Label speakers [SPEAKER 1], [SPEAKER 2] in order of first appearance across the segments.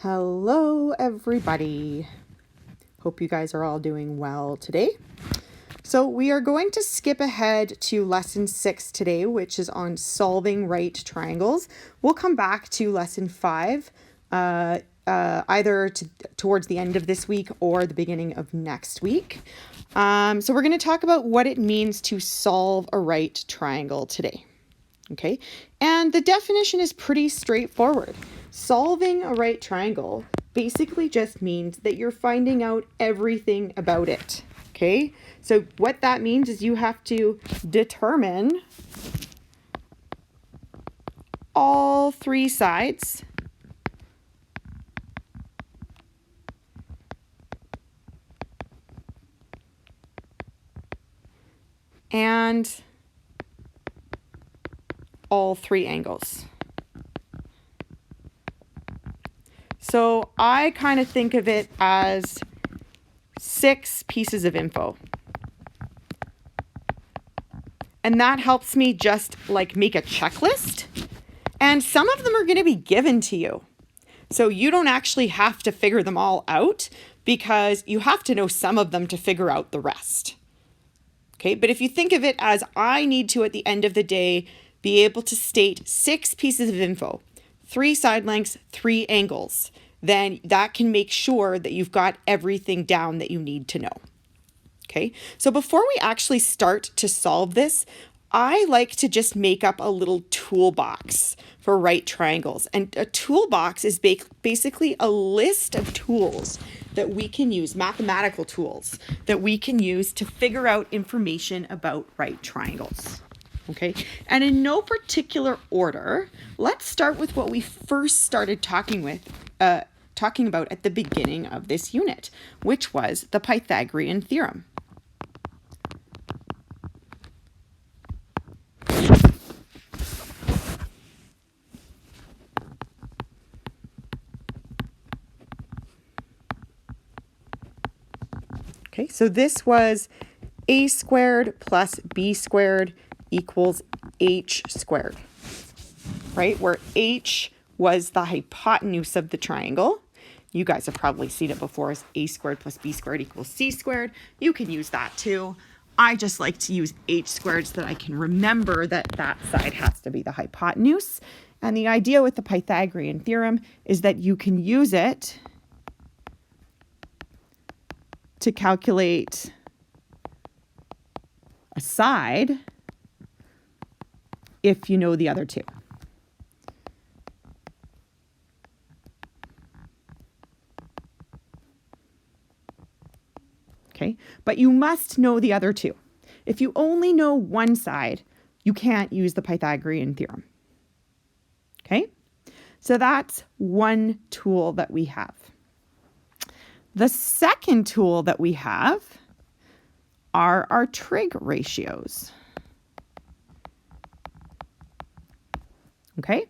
[SPEAKER 1] Hello, everybody. Hope you guys are all doing well today. So we are going to skip ahead to lesson 6 today, which is on solving right triangles. We'll come back to lesson 5 either towards the end of this week or the beginning of next week. So we're going to talk about what it means to solve a right triangle today. Okay, and the definition is pretty straightforward. Solving a right triangle basically just means that you're finding out everything about it. Okay, so what that means is you have to determine all three sides and all three angles. So I kind of think of it as 6 pieces of info. And that helps me just like make a checklist. And some of them are going to be given to you. So you don't actually have to figure them all out because you have to know some of them to figure out the rest. Okay, but if you think of it as I need to, at the end of the day, be able to state 6 pieces of info, 3 side lengths, 3 angles, then that can make sure that you've got everything down that you need to know. Okay, so before we actually start to solve this, I like to just make up a little toolbox for right triangles. And a toolbox is basically a list of tools that we can use, mathematical tools, that we can use to figure out information about right triangles. Okay, and in no particular order, let's start with what we first started talking about at the beginning of this unit, which was the Pythagorean Theorem. Okay, so this was a squared plus b squared equals h squared, right? Where h was the hypotenuse of the triangle. You guys have probably seen it before as a squared plus b squared equals c squared. You can use that too. I just like to use h squared so that I can remember that that side has to be the hypotenuse. And the idea with the Pythagorean theorem is that you can use it to calculate a side if you know the other two. Okay, but you must know the other two. If you only know one side, you can't use the Pythagorean theorem. Okay, so that's one tool that we have. The second tool that we have are our trig ratios. Okay,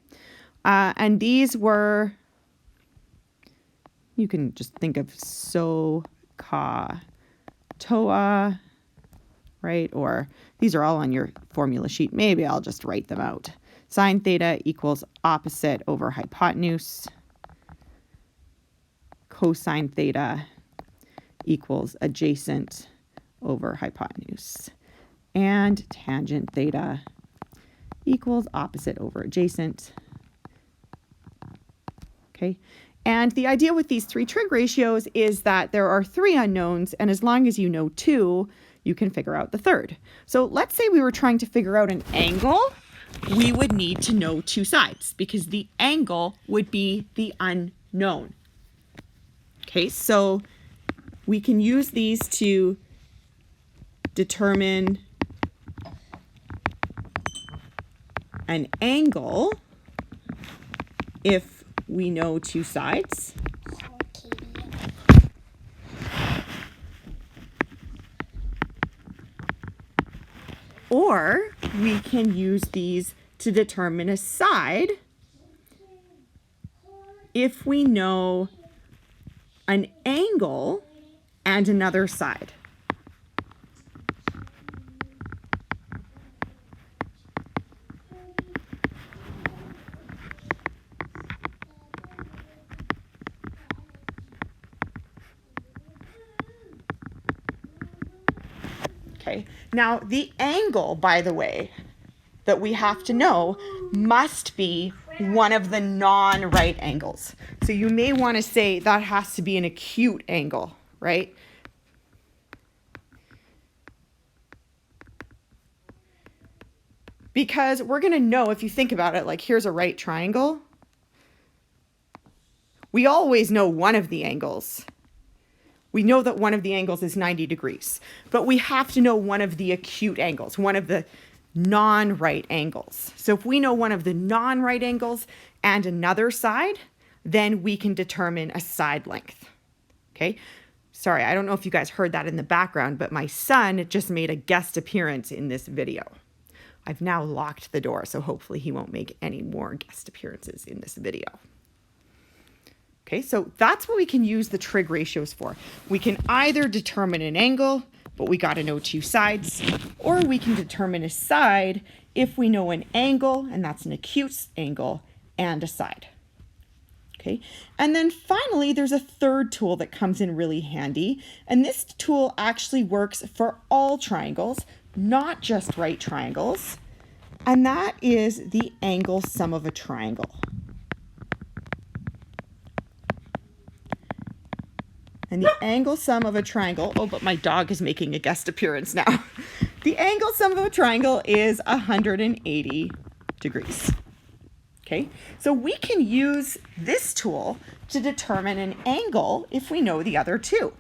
[SPEAKER 1] and these were, you can just think of so, ca, toa, right? Or these are all on your formula sheet. Maybe I'll just write them out. Sine theta equals opposite over hypotenuse. Cosine theta equals adjacent over hypotenuse. And tangent theta equals opposite over adjacent. Okay. And the idea with these 3 trig ratios is that there are 3 unknowns, and as long as you know 2, you can figure out the third. So let's say we were trying to figure out an angle. We would need to know 2 sides because the angle would be the unknown. Okay, so we can use these to determine an angle if we know 2 sides. Or we can use these to determine a side if we know an angle and another side. Okay, now the angle, by the way, that we have to know must be one of the non-right angles. So you may want to say that has to be an acute angle, right? Because we're going to know, if you think about it, like here's a right triangle. We always know one of the angles. We know that one of the angles is 90 degrees, but we have to know one of the acute angles, one of the non-right angles. So if we know one of the non-right angles and another side, then we can determine a side length. Okay. Sorry, I don't know if you guys heard that in the background, but my son just made a guest appearance in this video. I've now locked the door, so hopefully he won't make any more guest appearances in this video. Okay, so that's what we can use the trig ratios for. We can either determine an angle, but we got to know two sides, or we can determine a side if we know an angle, and that's an acute angle, and a side. Okay, and then finally, there's a third tool that comes in really handy, and this tool actually works for all triangles, not just right triangles, and that is the angle sum of a triangle. And the angle sum of a triangle, oh, but my dog is making a guest appearance now. The angle sum of a triangle is 180 degrees. Okay, so we can use this tool to determine an angle if we know the other two.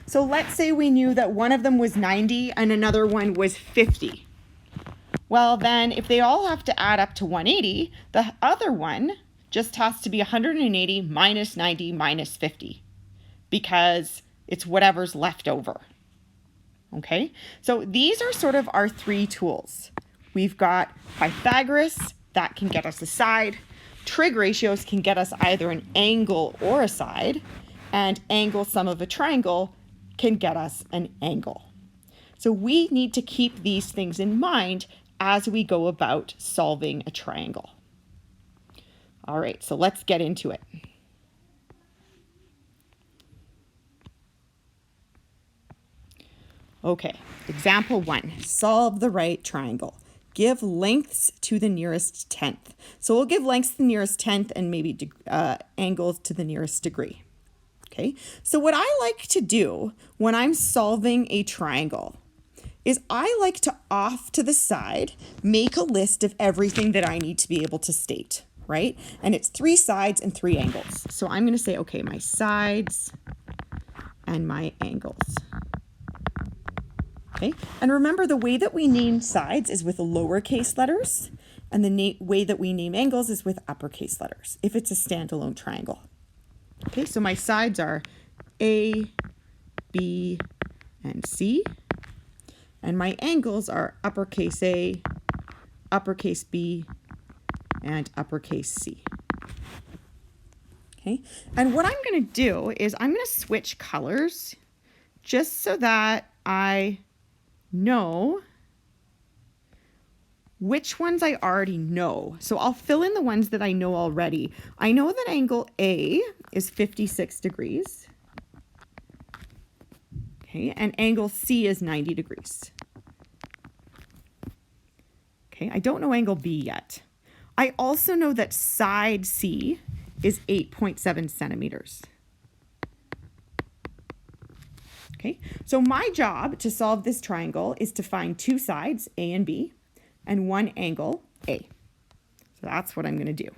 [SPEAKER 1] So let's say we knew that one of them was 90 and another one was 50. Well, then if they all have to add up to 180, the other one just has to be 180 minus 90 minus 50 because it's whatever's left over. Okay, so these are sort of our three tools. We've got Pythagoras, that can get us a side. Trig ratios can get us either an angle or a side. And angle sum of a triangle can get us an angle. So we need to keep these things in mind as we go about solving a triangle. All right, so let's get into it. Okay, example 1, solve the right triangle. Give lengths to the nearest tenth. So we'll give lengths to the nearest tenth and maybe angles to the nearest degree. Okay, so what I like to do when I'm solving a triangle is I like to off to the side make a list of everything that I need to be able to state, right? And it's 3 sides and 3 angles. So I'm going to say, okay, my sides and my angles. Okay, and remember the way that we name sides is with lowercase letters, and the way that we name angles is with uppercase letters if it's a standalone triangle. Okay, so my sides are A, B, and C. And my angles are uppercase A, uppercase B, and uppercase C. Okay, and what I'm going to do is I'm going to switch colors just so that I know which ones I already know. So I'll fill in the ones that I know already. I know that angle A is 56 degrees. Okay, and angle C is 90 degrees. Okay, I don't know angle B yet. I also know that side C is 8.7 centimeters. Okay, so my job to solve this triangle is to find 2 sides, A and B, and 1 angle, A. So that's what I'm going to do.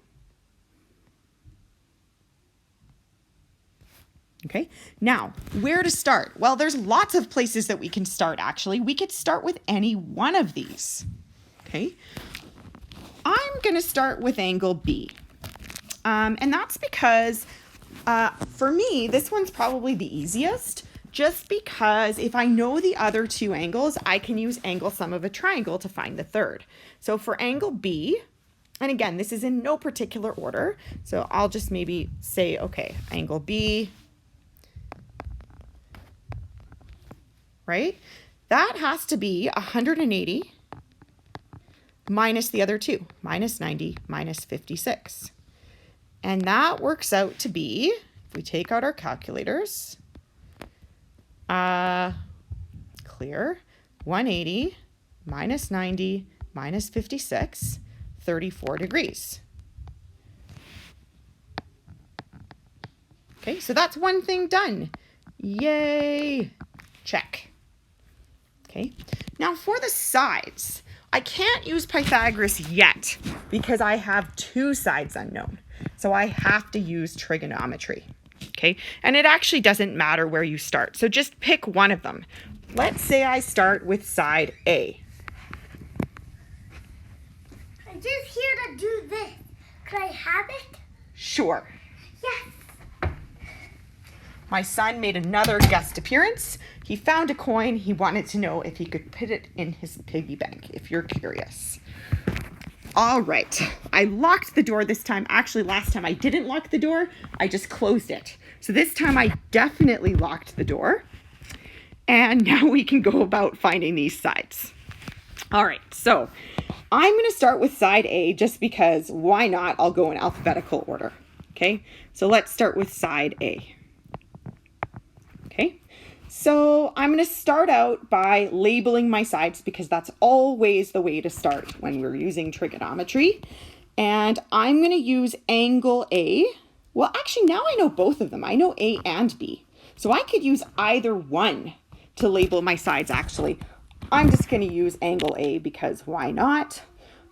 [SPEAKER 1] Okay, now where to start? Well, there's lots of places that we can start actually. We could start with any one of these. Okay, I'm going to start with angle B. And that's because for me, this one's probably the easiest. Just because if I know the other 2 angles, I can use angle sum of a triangle to find the third. So for angle B, and again, this is in no particular order, so I'll just maybe say, okay, angle B, right? That has to be 180 minus the other two, minus 90 minus 56. And that works out to be, if we take out our calculators, clear, 180 minus 90 minus 56, 34 degrees. Okay, so that's one thing done. Yay! Check. Okay, now for the sides, I can't use Pythagoras yet because I have two sides unknown. So I have to use trigonometry. Okay, and it actually doesn't matter where you start. So just pick one of them. Let's say I start with side A.
[SPEAKER 2] I'm just here to do this. Can I have it?
[SPEAKER 1] Sure.
[SPEAKER 2] Yes.
[SPEAKER 1] My son made another guest appearance. He found a coin. He wanted to know if he could put it in his piggy bank, if you're curious. All right, I locked the door this time. Actually, last time I didn't lock the door. I just closed it. So this time I definitely locked the door. And now we can go about finding these sides. All right, so I'm going to start with side A just because why not? I'll go in alphabetical order. Okay, so let's start with side A. Okay, so I'm going to start out by labeling my sides because that's always the way to start when we're using trigonometry. And I'm going to use angle A. Well, actually, now I know both of them. I know A and B. So I could use either one to label my sides, actually. I'm just going to use angle A because why not?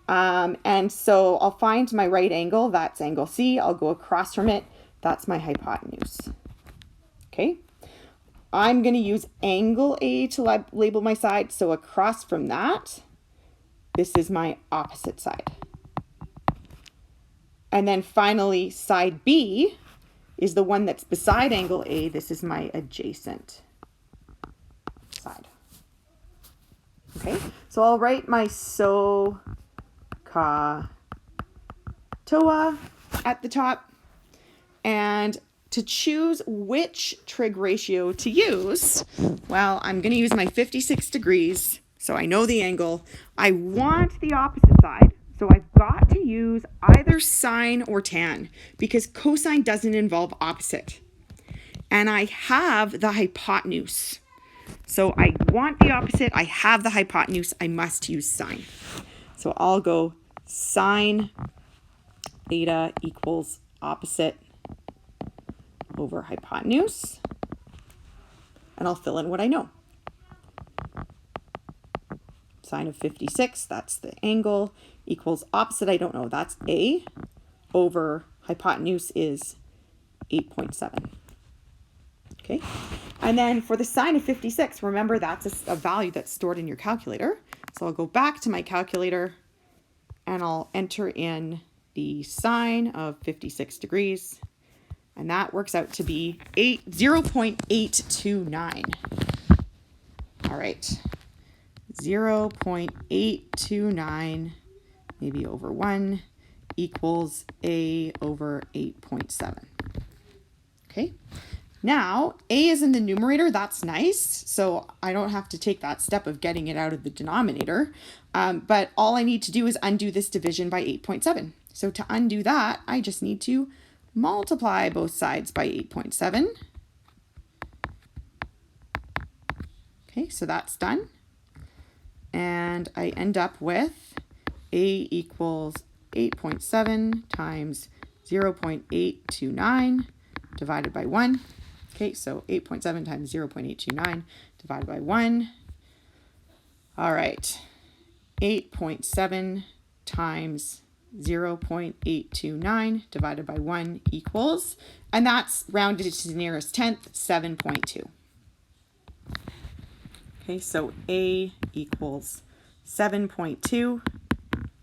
[SPEAKER 1] And so I'll find my right angle. That's angle C. I'll go across from it. That's my hypotenuse. Okay. I'm going to use angle A to label my side. So across from that, this is my opposite side. And then finally, side B is the one that's beside angle A. This is my adjacent side. Okay, so I'll write my so, ka, toa at the top. And to choose which trig ratio to use, well, I'm going to use my 56 degrees, so I know the angle. I want the opposite side, so I've got to use either sine or tan because cosine doesn't involve opposite. And I have the hypotenuse. So I want the opposite, I have the hypotenuse, I must use sine. So I'll go sine theta equals opposite over hypotenuse, and I'll fill in what I know. Sine of 56, that's the angle, equals opposite, I don't know, that's A, over hypotenuse is 8.7. Okay, and then for the sine of 56, remember that's a value that's stored in your calculator. So I'll go back to my calculator and I'll enter in the sine of 56 degrees. And that works out to be 0.829. All right, 0.829 maybe over 1 equals A over 8.7. Okay, now A is in the numerator. That's nice. So I don't have to take that step of getting it out of the denominator. But all I need to do is undo this division by 8.7. So to undo that, I just need to multiply both sides by 8.7. Okay, so that's done. And I end up with A equals 8.7 times 0.829 divided by 1. Okay, so 8.7 times 0.829 divided by 1. All right, 8.7 times 0.829 divided by 1 equals, and that's rounded to the nearest tenth, 7.2. Okay, so A equals 7.2,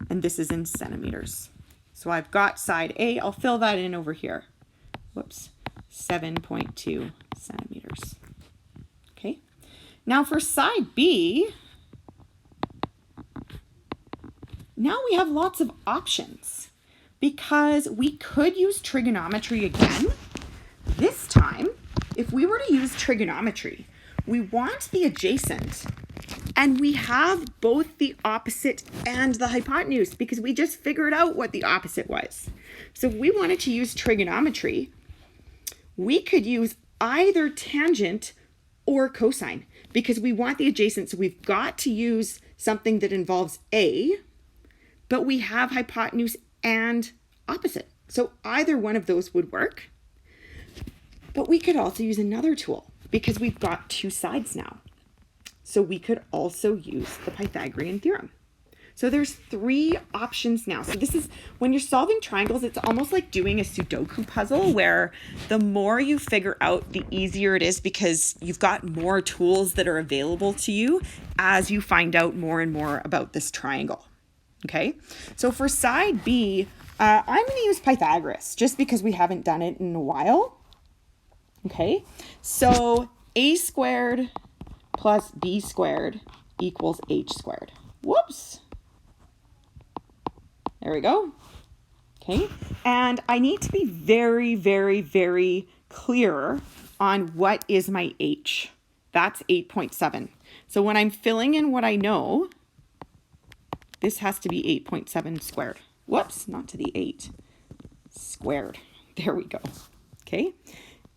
[SPEAKER 1] and this is in centimeters. So I've got side A, I'll fill that in over here. Whoops, 7.2 centimeters. Okay, now for side B, now we have lots of options because we could use trigonometry again. This time, if we were to use trigonometry, we want the adjacent And we have both the opposite and the hypotenuse because we just figured out what the opposite was. So if we wanted to use trigonometry, we could use either tangent or cosine because we want the adjacent. So we've got to use something that involves A, but we have hypotenuse and opposite. So either one of those would work. But we could also use another tool because we've got two sides now. So we could also use the Pythagorean theorem. So there's three options now. So this is, when you're solving triangles, it's almost like doing a Sudoku puzzle where the more you figure out, the easier it is because you've got more tools that are available to you as you find out more and more about this triangle. Okay, so for side B, I'm going to use Pythagoras just because we haven't done it in a while. Okay, so a squared plus b squared equals h squared. Whoops. There we go. Okay, and I need to be very, very, very clear on what is my h. That's 8.7. So when I'm filling in what I know, this has to be 8.7 squared. Whoops, not to the 8. Squared. There we go. Okay.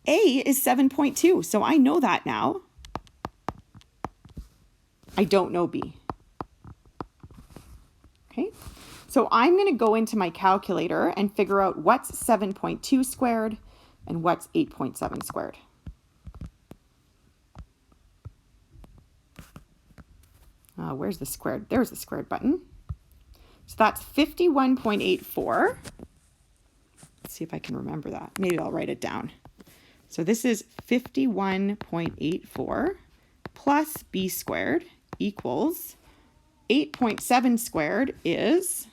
[SPEAKER 1] A is 7.2, so I know that now. I don't know B. Okay. So I'm going to go into my calculator and figure out what's 7.2 squared and what's 8.7 squared. Where's the squared? There's the squared button. So that's 51.84. Let's see if I can remember that. Maybe I'll write it down. So this is 51.84 plus b squared equals 8.7 squared is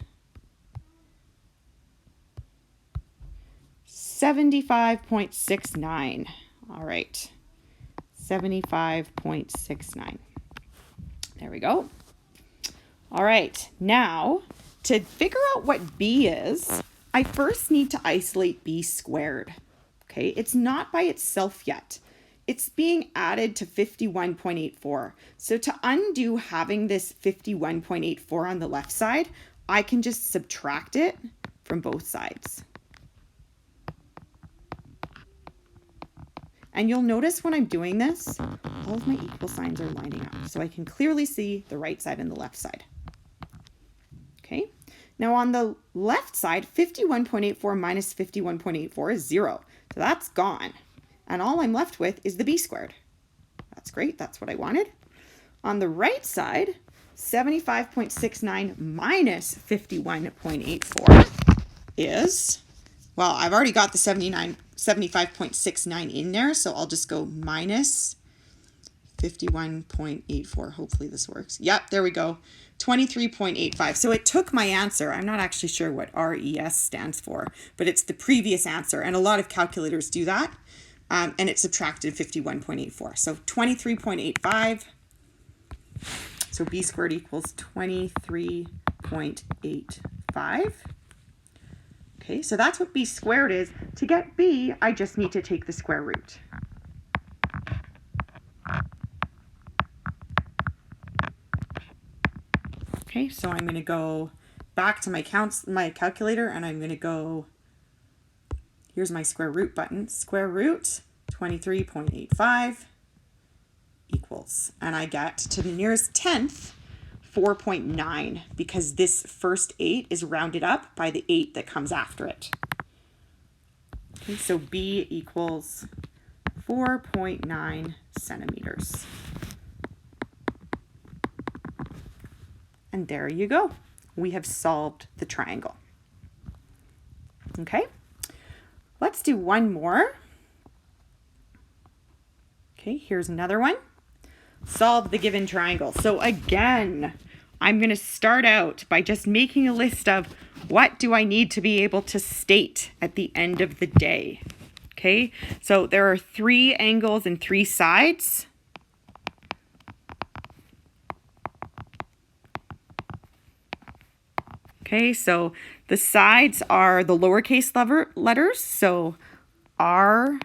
[SPEAKER 1] 75.69. All right, 75.69. There we go. All right, now to figure out what b is, I first need to isolate b squared. Okay, it's not by itself yet. It's being added to 51.84. So to undo having this 51.84 on the left side, I can just subtract it from both sides. And you'll notice when I'm doing this, all of my equal signs are lining up. So I can clearly see the right side and the left side. Okay, now on the left side, 51.84 minus 51.84 is 0. So that's gone. And all I'm left with is the b squared. That's great. That's what I wanted. On the right side, 75.69 minus 51.84 is, well, I've already got the 75.69 in there, so I'll just go minus 51.84. Hopefully this works. Yep, there we go. 23.85. So it took my answer. I'm not actually sure what RES stands for, but it's the previous answer. And a lot of calculators do that. And it subtracted 51.84. So 23.85. So b squared equals 23.85. Okay, so that's what b squared is. To get b, I just need to take the square root. Okay, so I'm going to go back to my calculator and I'm going to go, here's my square root button, square root 23.85 equals, and I get to the nearest tenth 4.9 because this first 8 is rounded up by the 8 that comes after it. Okay, so b equals 4.9 centimeters. And there you go. We have solved the triangle. Okay, let's do one more. Okay, here's another one. Solve the given triangle. So again, I'm going to start out by just making a list of what do I need to be able to state at the end of the day. Okay, so there are 3 angles and 3 sides. Okay, so the sides are the lowercase letters, so R,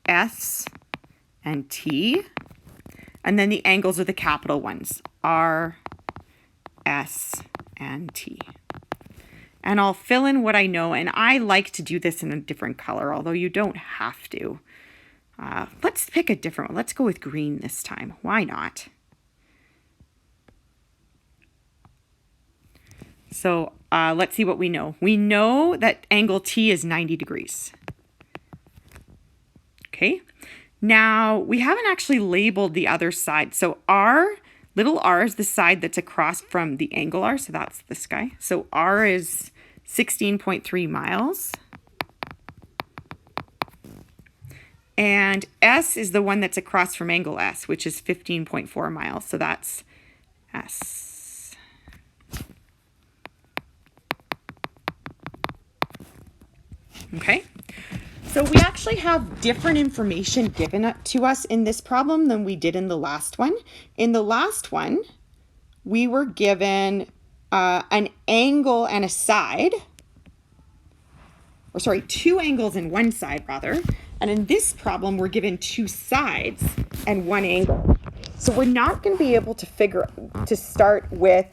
[SPEAKER 1] S, and T. And then the angles are the capital ones, R, S, and T. And I'll fill in what I know, and I like to do this in a different color, although you don't have to. Let's pick a different one. Let's go with green this time. Why not? So let's see what we know. We know that angle T is 90 degrees. Okay. Now, we haven't actually labeled the other side. So little r is the side that's across from the angle R. So that's this guy. So R is 16.3 miles. And S is the one that's across from angle S, which is 15.4 miles. So that's S. Okay. So we actually have different information given to us in this problem than we did in the last one. In the last one, we were given an angle and a side, or sorry, two angles and one side rather. And in this problem, we're given two sides and one angle. So we're not going to be able to start with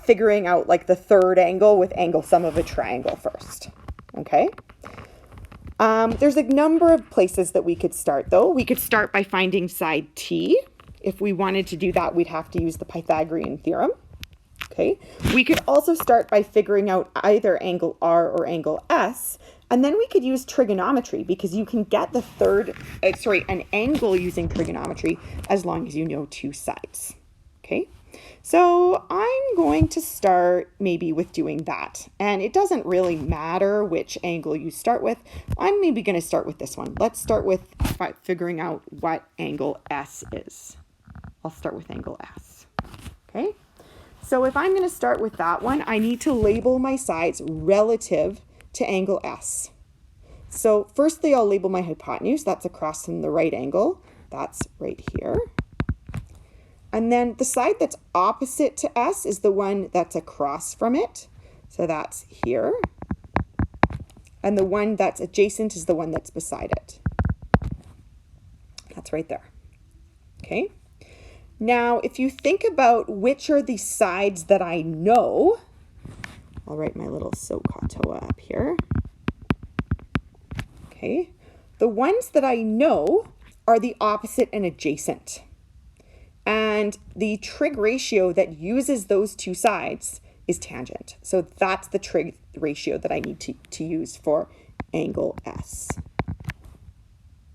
[SPEAKER 1] figuring out like the third angle with angle sum of a triangle first. Okay. There's a number of places that we could start though. We could start by finding side T. If we wanted to do that, we'd have to use the Pythagorean Theorem. Okay. We could also start by figuring out either angle R or angle S, and then we could use trigonometry because you can get the an angle using trigonometry as long as you know two sides. Okay. So I'm going to start maybe with doing that. And it doesn't really matter which angle you start with. I'm maybe going to start with this one. Let's start with figuring out what angle S is. I'll start with angle S. Okay. So if I'm going to start with that one, I need to label my sides relative to angle S. So firstly, I'll label my hypotenuse. That's across from the right angle. That's right here. And then the side that's opposite to S is the one that's across from it. So that's here. And the one that's adjacent is the one that's beside it. That's right there. Okay. Now, if you think about which are the sides that I know, I'll write my little SOHCAHTOA up here. Okay. The ones that I know are the opposite and adjacent. And the trig ratio that uses those two sides is tangent. So that's the trig ratio that I need to use for angle S.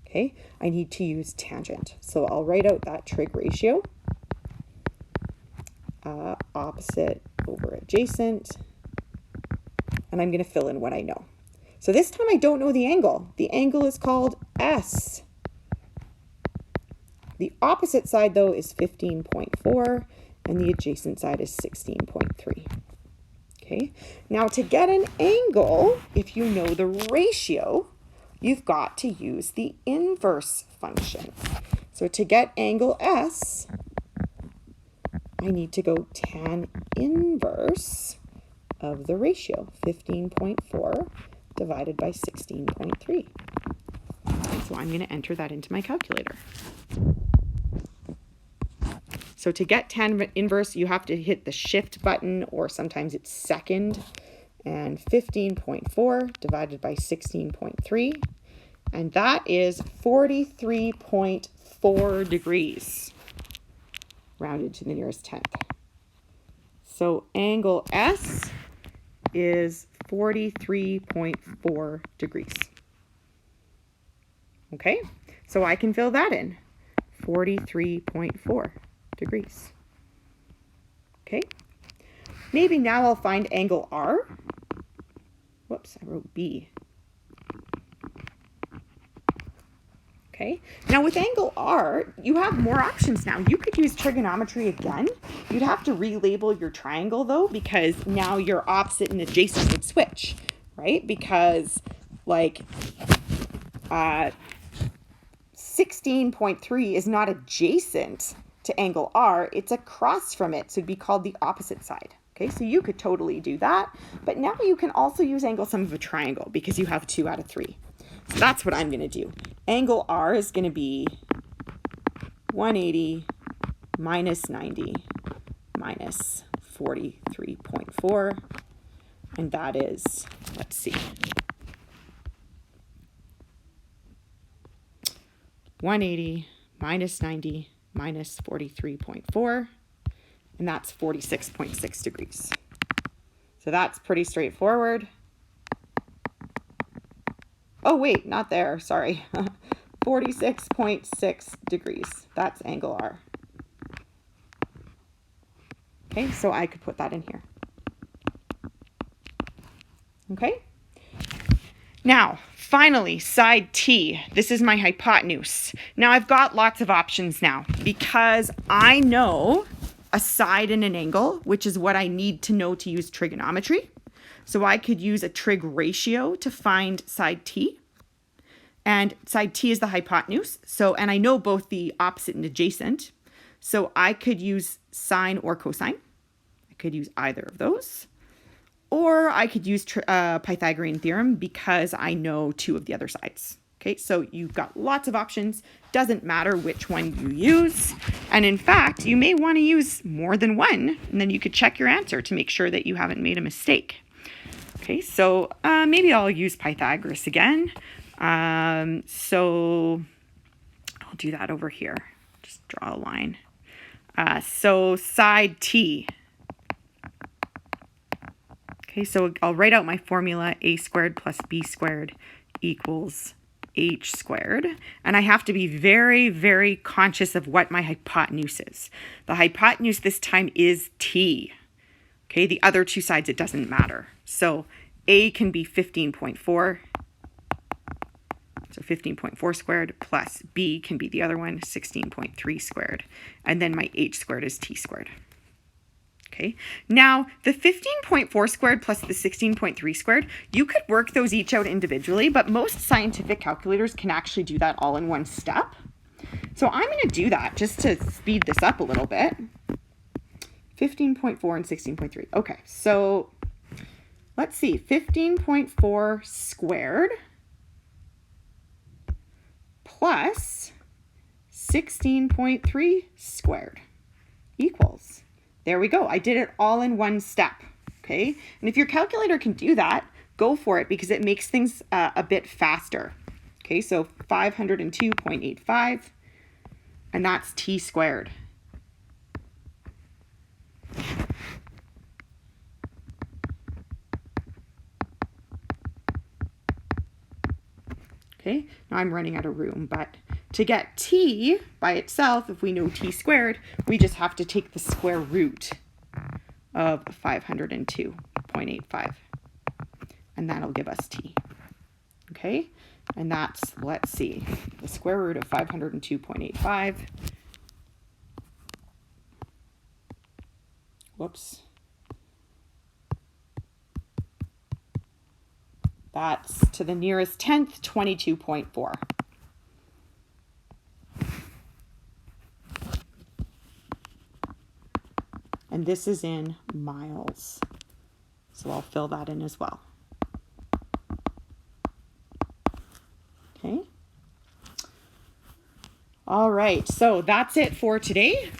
[SPEAKER 1] Okay, I need to use tangent. So I'll write out that trig ratio. Opposite over adjacent. And I'm going to fill in what I know. So this time I don't know the angle. The angle is called S. The opposite side, though, is 15.4, and the adjacent side is 16.3. Okay, now to get an angle, if you know the ratio, you've got to use the inverse function. So to get angle S, I need to go tan inverse of the ratio, 15.4 divided by 16.3. So I'm going to enter that into my calculator. So to get tan inverse, you have to hit the shift button, or sometimes it's second, and 15.4 divided by 16.3, and that is 43.4 degrees, rounded to the nearest tenth. So angle S is 43.4 degrees. Okay, so I can fill that in, 43.4 degrees. Okay, maybe now I'll find angle R. Whoops, I wrote B. Okay, now with angle R, you have more options now. You could use trigonometry again. You'd have to relabel your triangle though, because now your opposite and adjacent would switch, right? Because like 16.3 is not adjacent to angle R, it's across from it, so it'd be called the opposite side. Okay, so you could totally do that, but now you can also use angle sum of a triangle because you have 2 out of 3. So that's what I'm going to do. Angle R is going to be 180 minus 90 minus 43.4. And that is, let's see, 180 minus 90 minus 43.4. And that's 46.6 degrees. So that's pretty straightforward. Oh, wait, not there. Sorry. 46.6 degrees. That's angle R. Okay, so I could put that in here. Okay. Now, finally, side T. This is my hypotenuse. Now, I've got lots of options now because I know a side and an angle, which is what I need to know to use trigonometry. So I could use a trig ratio to find side T. And side T is the hypotenuse. So, and I know both the opposite and adjacent. So I could use sine or cosine. I could use either of those. Or I could use Pythagorean Theorem because I know two of the other sides. Okay, so you've got lots of options. Doesn't matter which one you use. And in fact, you may want to use more than one, and then you could check your answer to make sure that you haven't made a mistake. Okay, so maybe I'll use Pythagoras again. So I'll do that over here. Just draw a line. So side T. Okay, so I'll write out my formula, a squared plus b squared equals h squared. And I have to be very, very conscious of what my hypotenuse is. The hypotenuse this time is t. Okay, the other two sides, it doesn't matter. So a can be 15.4. So 15.4 squared plus b can be the other one, 16.3 squared. And then my h squared is t squared. Okay, now the 15.4 squared plus the 16.3 squared, you could work those each out individually, but most scientific calculators can actually do that all in one step. So I'm going to do that just to speed this up a little bit. 15.4 and 16.3. Okay, so let's see, 15.4 squared plus 16.3 squared equals. There we go. I did it all in one step. Okay. And if your calculator can do that, go for it because it makes things a bit faster. Okay. So 502.85 and that's t squared. Okay. Now I'm running out of room, but to get t by itself, if we know t squared, we just have to take the square root of 502.85. And that'll give us t. Okay? And that's, let's see, the square root of 502.85. Whoops. That's to the nearest tenth, 22.4. And this is in miles. So I'll fill that in as well. Okay. All right, so that's it for today.